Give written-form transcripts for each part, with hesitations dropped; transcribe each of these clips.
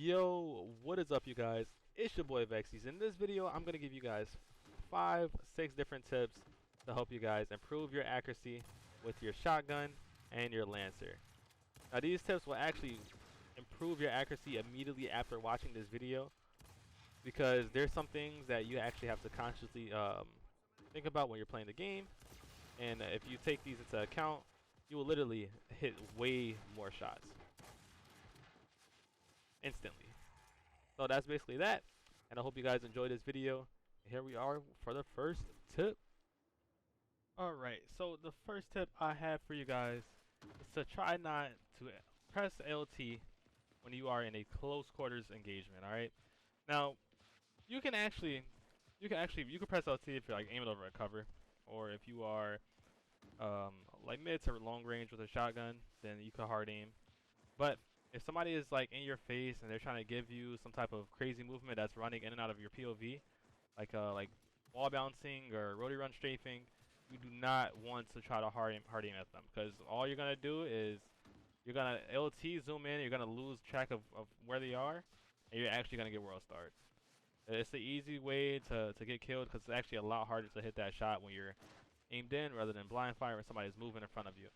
Yo, what is up, you guys? It's your boy Avexys. In this video, I'm gonna give you guys 5-6 different tips to help you guys improve your accuracy with your shotgun and your lancer. Now, these tips will actually improve your accuracy immediately after watching this video, because there's some things that you actually have to consciously think about when you're playing the game, and if you take these into account, you will literally hit way more shots instantly. So that's basically that, and I hope you guys enjoyed this video. Here we are for the first tip. Alright, so the first tip I have for you guys is to try not to press LT when you are in a close quarters engagement. Alright, now you can press LT if you're like aiming over a cover, or if you are like mid to long range with a shotgun, then you can hard aim. But if somebody is like in your face and they're trying to give you some type of crazy movement that's running in and out of your POV, like wall bouncing or rotary run strafing, you do not want to try to hard aim at them, because all you're gonna do is you're gonna LT zoom in, you're gonna lose track of where they are, and you're actually gonna get world starred. It's the easy way to get killed, because it's actually a lot harder to hit that shot when you're aimed in rather than blind fire when somebody's moving in front of you.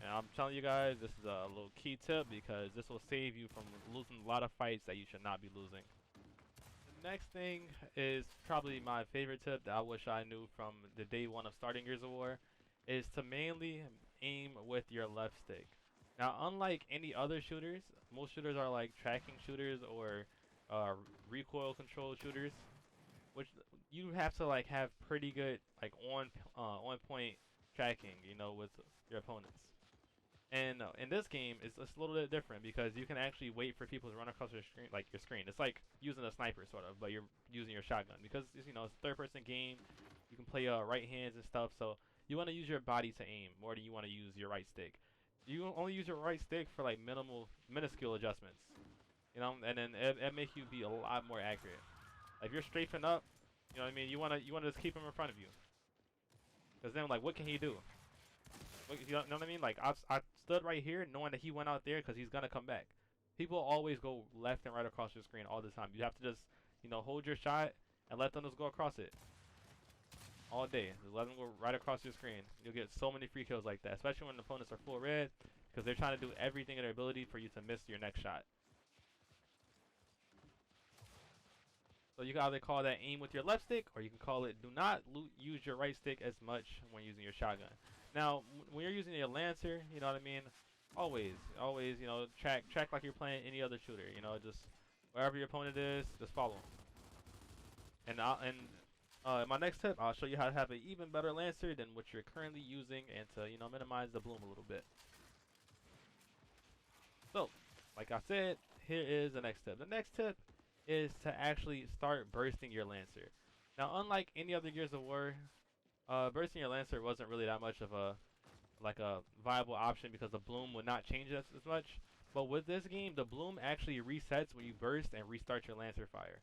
And I'm telling you guys, this is a little key tip, because this will save you from losing a lot of fights that you should not be losing. The next thing is probably my favorite tip that I wish I knew from the day one of starting Gears of War, is to mainly aim with your left stick. Now, unlike any other shooters, most shooters are like tracking shooters or recoil control shooters, which you have to like have pretty good like on point tracking, you know, with your opponents. And in this game, it's a little bit different, because you can actually wait for people to run across your screen, like your screen. It's like using a sniper sort of, but you're using your shotgun, because it's, you know, it's a third-person game. You can play right hands and stuff, so you want to use your body to aim more than you want to use your right stick. You only use your right stick for like minuscule adjustments, you know, and then it makes you be a lot more accurate. Like if you're strafing up, you know what I mean, you want to just keep him in front of you, because then like what can he do? You know what I mean? Like I stood right here knowing that he went out there because he's gonna come back. People always go left and right across your screen all the time. You have to just, you know, hold your shot and let them just go across it all day. Just let them go right across your screen. You'll get so many free kills like that, especially when the opponents are full red, because they're trying to do everything in their ability for you to miss your next shot. So you can either call that aim with your left stick, or you can call it do not use your right stick as much when using your shotgun. Now, when you're using your lancer, you know what I mean, always, you know, track like you're playing any other shooter. You know, just wherever your opponent is, just follow him. And my next tip, I'll show you how to have an even better lancer than what you're currently using, and to, you know, minimize the bloom a little bit. So, like I said, here is the next tip. The next tip is to actually start bursting your lancer. Now, unlike any other Gears of War, bursting your lancer wasn't really that much of a viable option, because the bloom would not change as much. But with this game, the bloom actually resets when you burst and restart your lancer fire.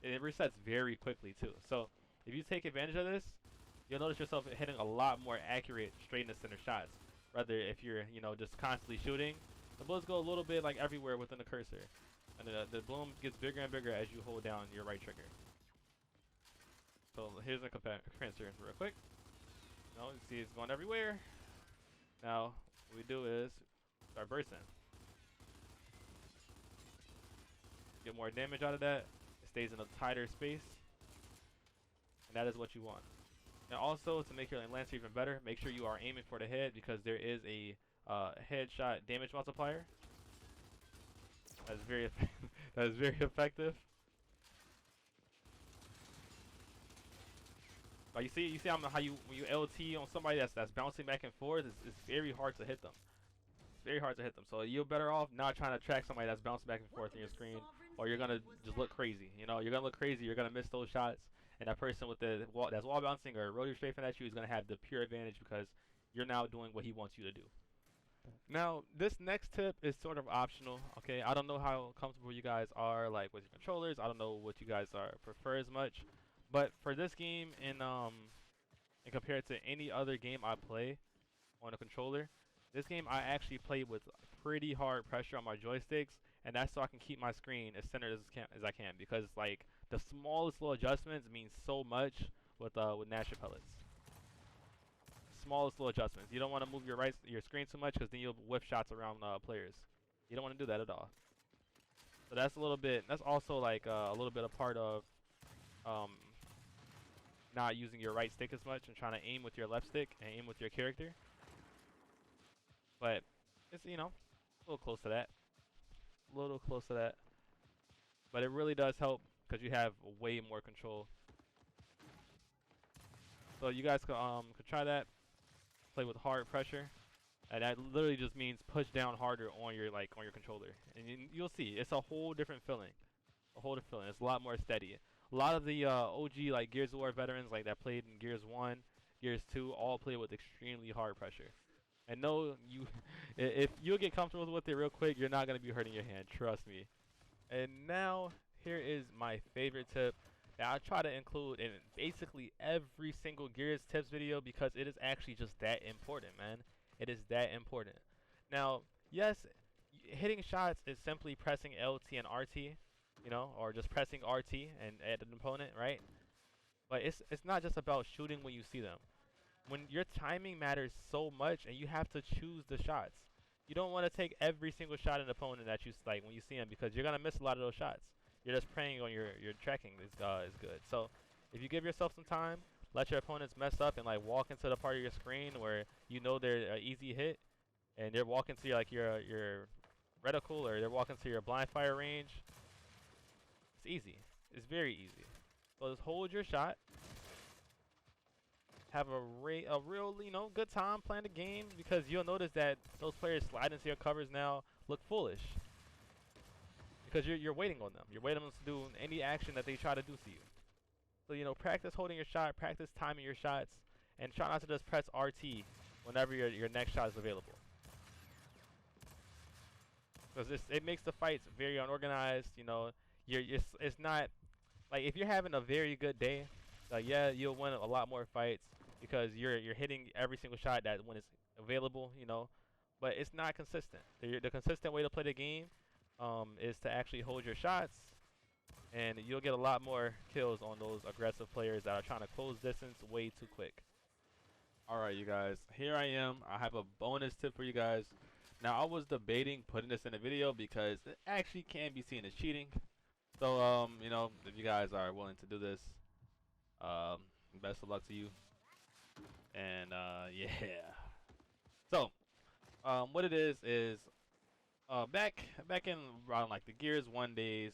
It resets very quickly too. So if you take advantage of this, you'll notice yourself hitting a lot more accurate straight in the center shots. Rather, if you're, you know, just constantly shooting, the bullets go a little bit like everywhere within the cursor, and the bloom gets bigger and bigger as you hold down your right trigger. So here's a comparison real quick. Now you see it's going everywhere. Now what we do is start bursting. Get more damage out of that. It stays in a tighter space, and that is what you want. Now also, to make your lancer even better, make sure you are aiming for the head, because there is a headshot damage multiplier. That is very that is very effective. Like you see how when you LT on somebody that's bouncing back and forth, it's very hard to hit them. It's very hard to hit them. So you're better off not trying to track somebody that's bouncing back and forth in your screen, or you're gonna just look crazy. You know, you're gonna look crazy. You're gonna miss those shots, and that person with that's wall bouncing or rotary strafing at you is gonna have the pure advantage, because you're now doing what he wants you to do. Now, this next tip is sort of optional. Okay, I don't know how comfortable you guys are like with your controllers. I don't know what you guys prefer as much. But for this game, and compared to any other game I play on a controller, This game I actually play with pretty hard pressure on my joysticks, and that's so I can keep my screen as centered as I can, because like the smallest little adjustments mean so much with Nasher pellets. Smallest little adjustments. You don't want to move your screen too much, because then you'll whiff shots around players. You don't want to do that at all. So that's a little bit. That's also like a little bit a part of um, not using your right stick as much and trying to aim with your left stick and aim with your character. But it's, you know, a little close to that. A little close to that. But it really does help because you have way more control. So you guys could try that. Play with hard pressure. And that literally just means push down harder on your controller. And you'll see, it's a whole different feeling. A whole different feeling. It's a lot more steady. A lot of the OG like Gears of War veterans like that played in Gears 1, Gears 2, all play with extremely hard pressure. And no, if you'll get comfortable with it real quick, you're not going to be hurting your hand, trust me. And now, here is my favorite tip that I try to include in basically every single Gears tips video, because it is actually just that important, man. It is that important. Now, yes, hitting shots is simply pressing LT and RT, you know, or just pressing RT and at an opponent, right? But it's not just about shooting when you see them. When your timing matters so much, and you have to choose the shots. You don't want to take every single shot at an opponent that you like when you see them, because you're gonna miss a lot of those shots. You're just praying on your tracking is good. So if you give yourself some time, let your opponents mess up and like walk into the part of your screen where you know they're an easy hit, and they're walking to your reticle, or they're walking to your blind fire range. It's easy. It's very easy. So just hold your shot. Have a real, you know, good time playing the game, because you'll notice that those players slide into your covers now look foolish, because you're waiting on them. You're waiting on them to do any action that they try to do to you. So, you know, practice holding your shot, practice timing your shots, and try not to just press RT whenever your next shot is available. Because it makes the fights very unorganized. You know, it's not like if you're having a very good day, yeah, you'll win a lot more fights because you're hitting every single shot that when it's available, you know. But it's not consistent. The consistent way to play the game is to actually hold your shots, and you'll get a lot more kills on those aggressive players that are trying to close distance way too quick. Alright, you guys, here I am. I have a bonus tip for you guys. Now, I was debating putting this in a video because it actually can be seen as cheating. So, you know, if you guys are willing to do this, best of luck to you. And, yeah. So, what it is back in around like the Gears 1 days,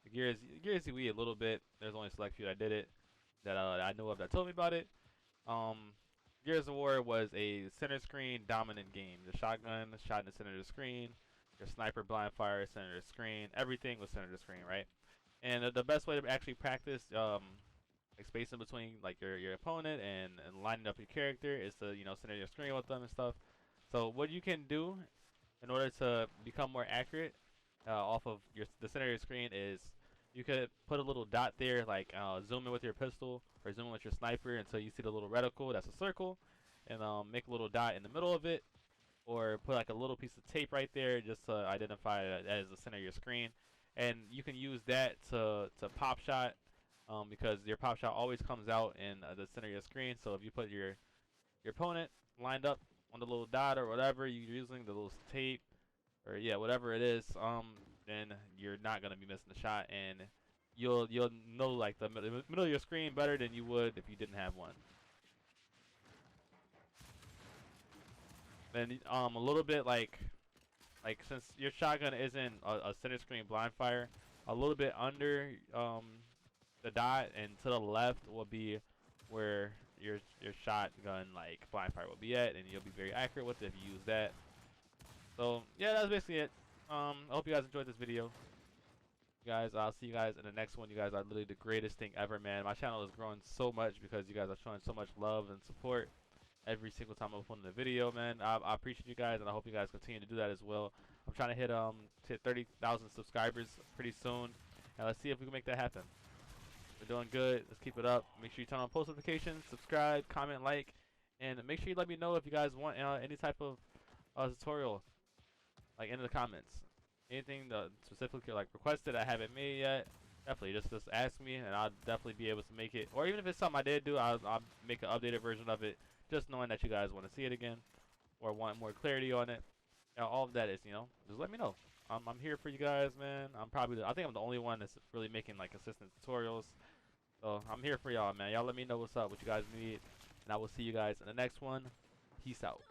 the Gears UE a little bit. There's only a select few that did it, that I know of that told me about it. Gears of War was a center screen dominant game. The shotgun shot in the center of the screen. Your sniper blind fire center of the screen. Everything was center of the screen, right? And the best way to actually practice like spacing between like your opponent and lining up your character is to, you know, center your screen with them and stuff. So what you can do in order to become more accurate off of the center of your screen is you could put a little dot there, like zoom in with your pistol or zoom in with your sniper until you see the little reticle that's a circle, and make a little dot in the middle of it, or put like a little piece of tape right there just to identify that as the center of your screen. And you can use that to pop shot, because your pop shot always comes out in the center of your screen. So if you put your opponent lined up on the little dot or whatever you're using, the little tape, or yeah, whatever it is, then you're not gonna be missing the shot, and you'll know like the middle of your screen better than you would if you didn't have one. Then a little bit like since your shotgun isn't a center screen blind fire, a little bit under the dot and to the left will be where your shotgun like blind fire will be at, and you'll be very accurate with it if you use that. So yeah, that's basically it. I hope you guys enjoyed this video. Guys, I'll see you guys in the next one. You guys are literally the greatest thing ever, man. My channel is growing so much because you guys are showing so much love and support every single time I'm putting a video, man. I appreciate you guys, and I hope you guys continue to do that as well. I'm trying to hit 30,000 subscribers pretty soon, and let's see if we can make that happen. We're doing good. Let's keep it up. Make sure you turn on post notifications, subscribe, comment, like, and make sure you let me know if you guys want any type of tutorial, like in the comments. Anything that specifically like requested I haven't made yet, definitely just ask me and I'll definitely be able to make it. Or even if it's something I did do, I'll make an updated version of it, just knowing that you guys want to see it again or want more clarity on it. All of that is, just let me know. I'm here for you guys, man. I think I'm the only one that's really making like consistent tutorials. So I'm here for y'all, man. Y'all let me know what's up, what you guys need, and I will see you guys in the next one. Peace out.